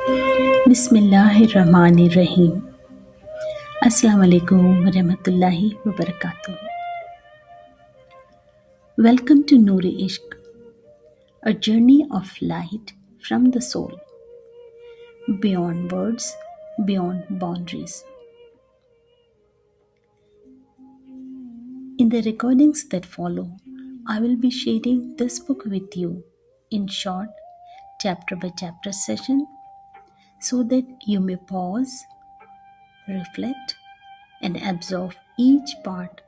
Bismillahirrahmanirrahim. Assalamu alaikum warahmatullahi wabarakatuh. Welcome to Noor Ishq, a journey of light from the soul, beyond words, beyond boundaries. In the recordings that follow, I will be sharing this book with you in short, chapter by chapter session so that you may pause, reflect, and absorb each part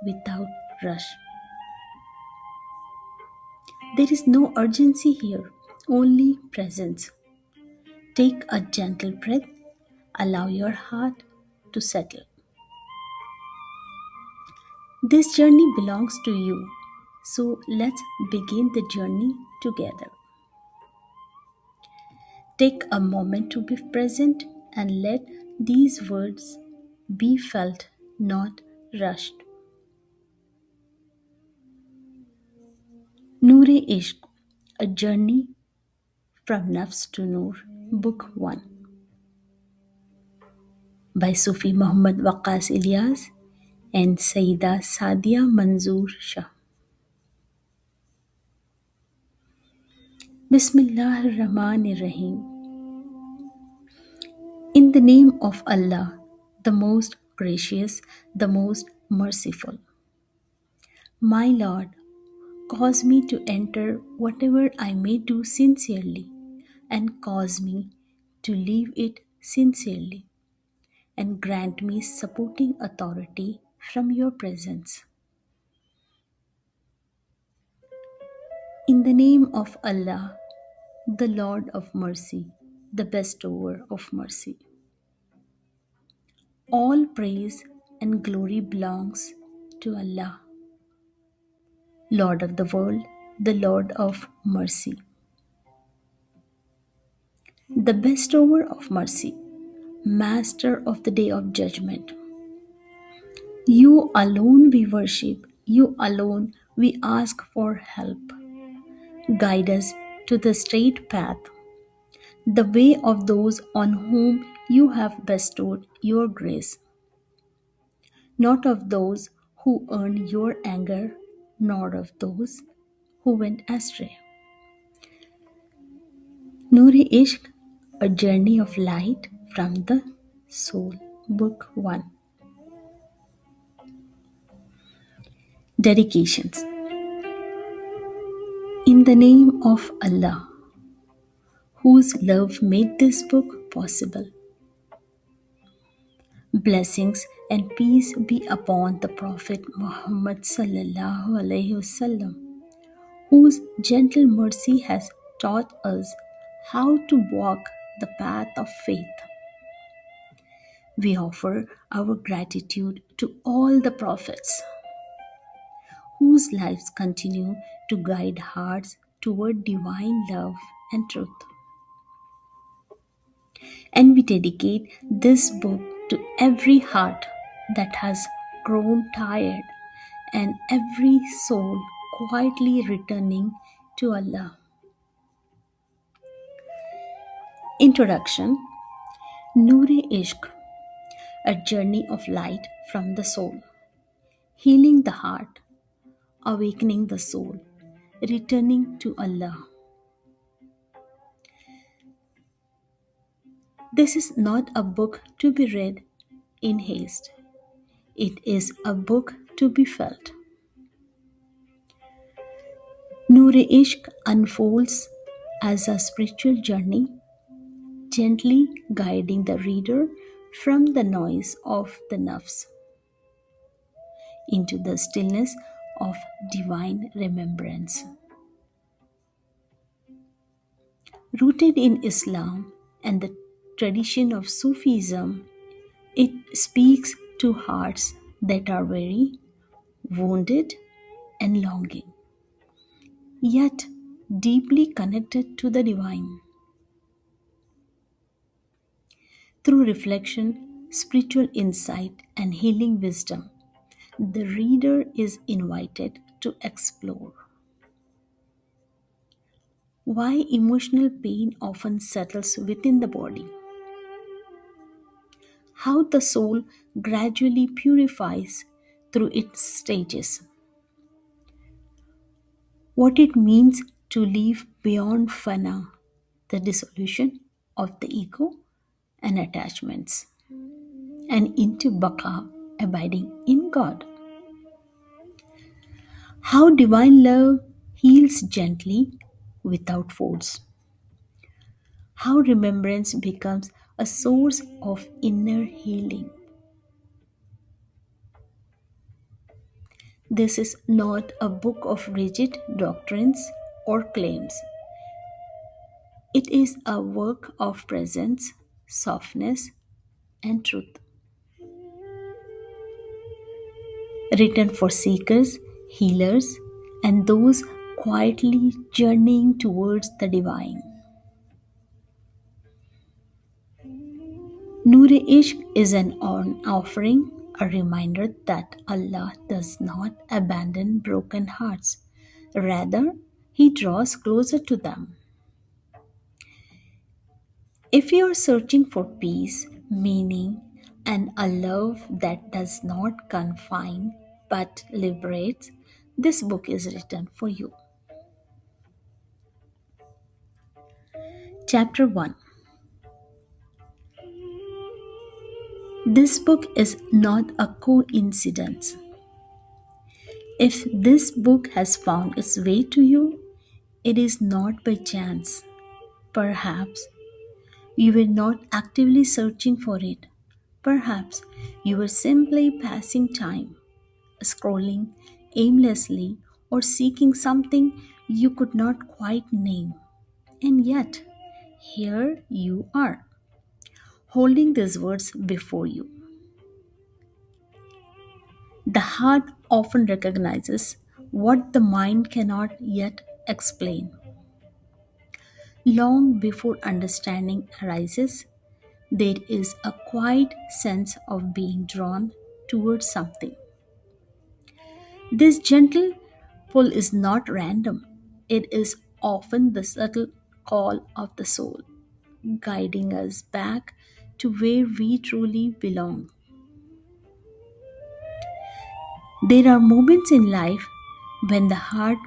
without rush. There is no urgency here, only presence. Take a gentle breath, allow your heart to settle. This journey belongs to you, so let's begin the journey together. Take a moment to be present and let these words be felt, not rushed. Noor Ishq, a journey from Nafs to Noor, Book 1 by Sufi Muhammad Waqas Ilyas and Sayyida Sadia Manzoor Shah. Bismillahirrahmanirrahim. In the name of Allah, the most gracious, the most merciful. My Lord, cause me to enter whatever I may do sincerely, and cause me to leave it sincerely, and grant me supporting authority from your presence. In the name of Allah, the Lord of mercy, the bestower of mercy. All praise and glory belongs to Allah, Lord of the world, the Lord of mercy, the bestower of mercy, Master of the day of judgment. You alone we worship, you alone we ask for help. Guide us to the straight path, the way of those on whom you have bestowed your grace, not of those who earn your anger, nor of those who went astray. Noor Ishq, a journey of light from the soul, Book 1. Dedications. In the name of Allah, whose love made this book possible. Blessings and peace be upon the Prophet Muhammad sallallahu alaihi wasallam, whose gentle mercy has taught us how to walk the path of faith. We offer our gratitude to all the prophets, whose lives continue to guide hearts toward divine love and truth. And we dedicate this book to every heart that has grown tired and every soul quietly returning to Allah. Introduction. Noor Ishq, a journey of light from the soul, healing the heart, awakening the soul, returning to Allah. This is not a book to be read in haste. It is a book to be felt. Noor Ishq unfolds as a spiritual journey, gently guiding the reader from the noise of the nafs into the stillness of divine remembrance. Rooted in Islam and the tradition of Sufism, it speaks to hearts that are weary, wounded, and longing, yet deeply connected to the divine. Through reflection, spiritual insight, and healing wisdom, the reader is invited to explore why emotional pain often settles within the body, how the soul gradually purifies through its stages, what it means to live beyond fana, the dissolution of the ego and attachments, and into baka, abiding in God. How divine love heals gently without force. How remembrance becomes a source of inner healing. This is not a book of rigid doctrines or claims. It is a work of presence, softness, and truth, written for seekers, healers, and those quietly journeying towards the divine. Noor Ishq is an offering, a reminder that Allah does not abandon broken hearts. Rather, He draws closer to them. If you are searching for peace, meaning, and a love that does not confine but liberates, this book is written for you. Chapter 1. This book is not a coincidence. If this book has found its way to you, it is not by chance. Perhaps you were not actively searching for it. Perhaps you were simply passing time, scrolling aimlessly, or seeking something you could not quite name. And yet, here you are, holding these words before you. The heart often recognizes what the mind cannot yet explain. Long before understanding arises, there is a quiet sense of being drawn towards something. This gentle pull is not random, it is often the subtle call of the soul, guiding us back to where we truly belong. There are moments in life when the heart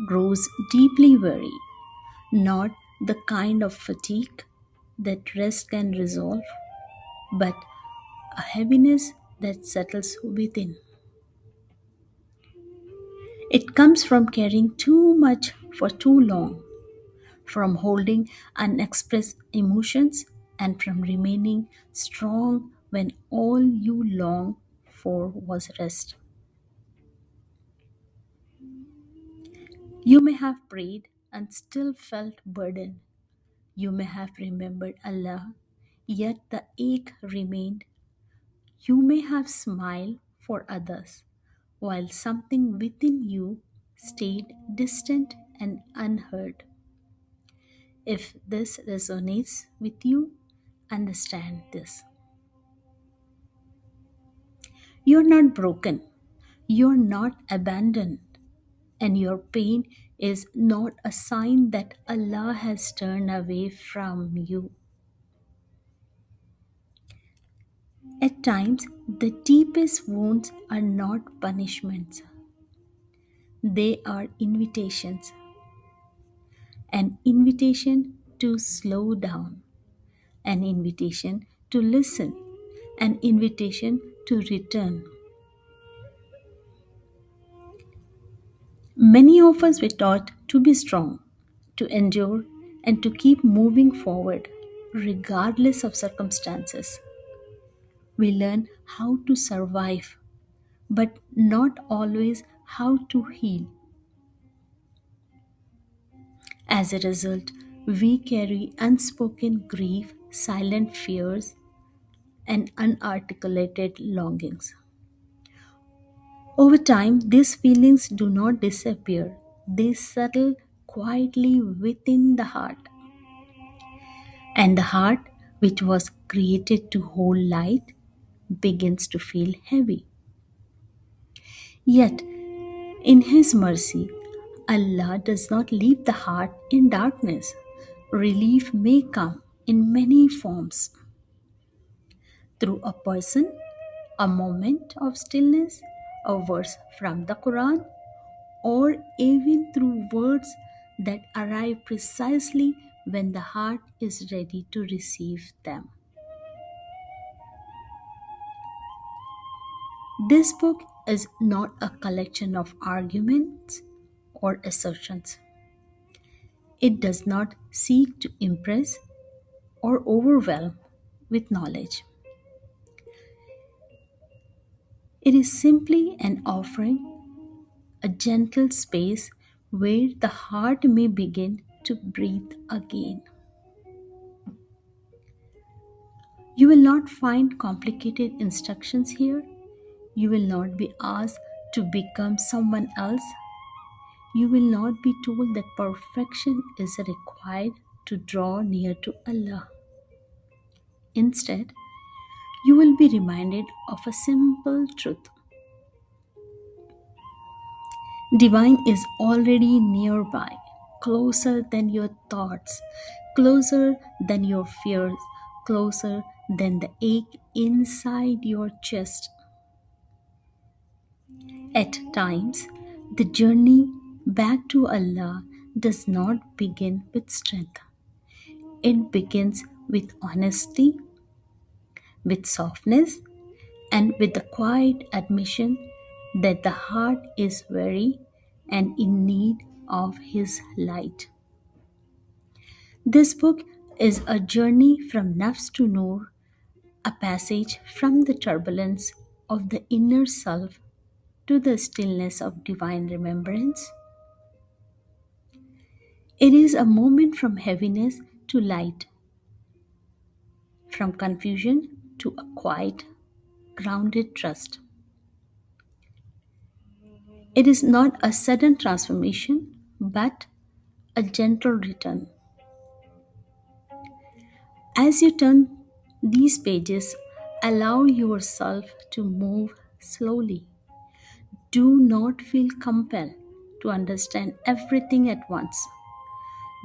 grows deeply weary, not the kind of fatigue that rest can resolve, but a heaviness that settles within. It comes from carrying too much for too long, from holding unexpressed emotions, and from remaining strong when all you longed for was rest. You may have prayed and still felt burdened. You may have remembered Allah, yet the ache remained. You may have smiled for others, while something within you stayed distant and unheard. If this resonates with you, understand this. You're not broken, you're not abandoned, and your pain is not a sign that Allah has turned away from you. At times, the deepest wounds are not punishments, they are invitations. An invitation to slow down, an invitation to listen, an invitation to return. Many of us were taught to be strong, to endure, and to keep moving forward, regardless of circumstances. We learn how to survive, but not always how to heal. As a result, we carry unspoken grief, silent fears, and unarticulated longings. Over time, these feelings do not disappear, they settle quietly within the heart. And the heart, which was created to hold light, begins to feel heavy. Yet, in His mercy, Allah does not leave the heart in darkness. Relief may come in many forms through a person, a moment of stillness, a verse from the Quran, or even through words that arrive precisely when the heart is ready to receive them. This book is not a collection of arguments or assertions. It does not seek to impress or overwhelm with knowledge. It is simply an offering, a gentle space where the heart may begin to breathe again. You will not find complicated instructions here. You will not be asked to become someone else. You will not be told that perfection is required to draw near to Allah. Instead, you will be reminded of a simple truth. Divine is already nearby, closer than your thoughts, closer than your fears, closer than the ache inside your chest. At times, the journey back to Allah does not begin with strength. It begins with honesty, with softness, and with the quiet admission that the heart is weary and in need of His light. This book is a journey from Nafs to Noor, a passage from the turbulence of the inner self to the stillness of divine remembrance. It is a moment from heaviness to light, from confusion to a quiet, grounded trust. It is not a sudden transformation, but a gentle return. As you turn these pages, allow yourself to move slowly. Do not feel compelled to understand everything at once.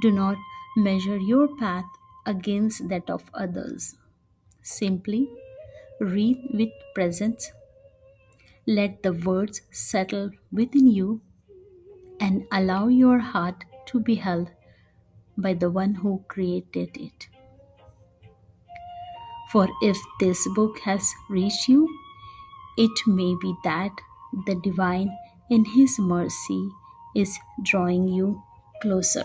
Do not measure your path against that of others. Simply read with presence. Let the words settle within you and allow your heart to be held by the one who created it. For if this book has reached you, it may be that the divine, in His mercy, is drawing you closer.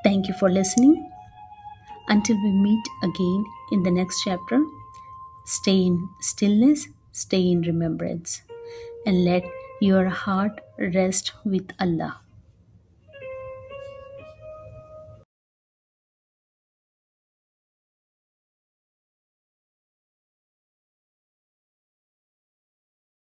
Thank you for listening. Until we meet again in the next chapter, stay in stillness, stay in remembrance, and let your heart rest with Allah.